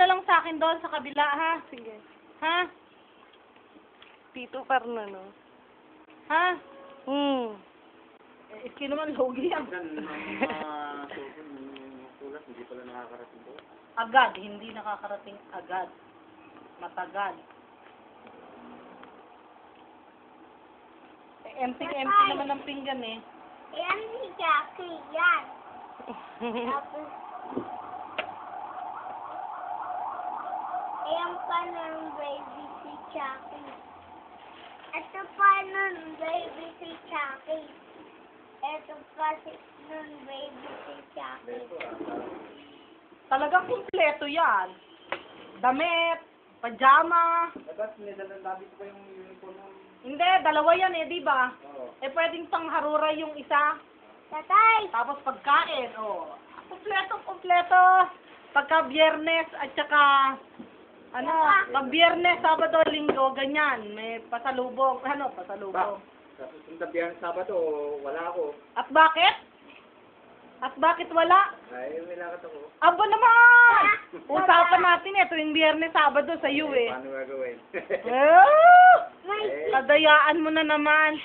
na lang sa akin doon sa kabila, ha? Sige. Ha? Tito Ferno, no? Ha? Iski naman, logi yan. Hindi pala nakakarating po. Agad, hindi nakakarating agad. Matagal. Empty naman ang pinggan eh. Yan si Jackie, yan. Tapos, ayan pa ng baby si Jackie. Ito pa ng baby si Jackie. Ito pa ng baby si Jackie. Talagang kumpleto yan. Damit, pajama. Dapat nilalamit pa yung uniform mo. Hindi, dalawa yan eh, di ba? Oo. Eh, pwedeng pangharura yung isa. Tatay! Tapos pagkain, oh. Kumpleto. Pagka biyernes at saka, pag biyernes, sabado, linggo, ganyan. May pasalubong. Pasalubong. Sa susunod na biyang Sabado, wala ako. At bakit? At bakit wala? Ay, may lakad ako. Aba naman! Usapan natin eh, tuwing biyernes, sabado sa iyo eh. Paano gagawin? May Kadayaan mo na naman.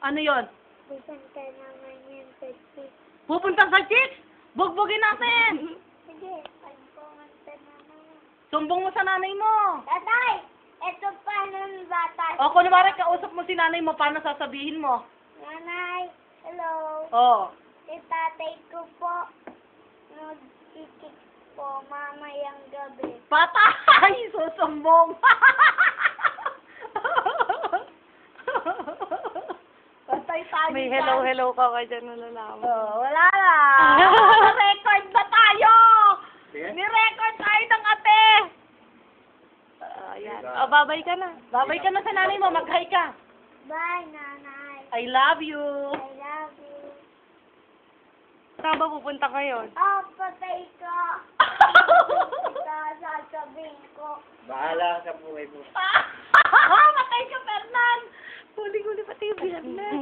Ano yon? pupunta naman yan sa chicks. Pupunta sa chicks? Bugbugin natin! Sige, pag pumunta naman. Sumbong mo sa nanay mo. Tatay! Ito pa ng bata. O, kunwari, kausap mo si nanay mo, paano sasabihin mo? Nanay, hello. Oh. Si tatay ko po, nag-chicks po mamayang gabi. Patay! Susumbong! Patay tayo. May dyan. hello ka ka dyan, nalalaman. Oh, wala na. Record ba tayo? Sige. Ni-record tayo ng ate. Ayan. O, babay ka na. Babay ka na sa nanay mo, mag-hi ka. Bye, nanay. I love you. I love you. Saan ba pupunta kayo? Oh, patay ka. Sasabihin ko. Bahala ka sa buhay mo. Matay ka, Fernan. Huli-huli pati yung biyernes.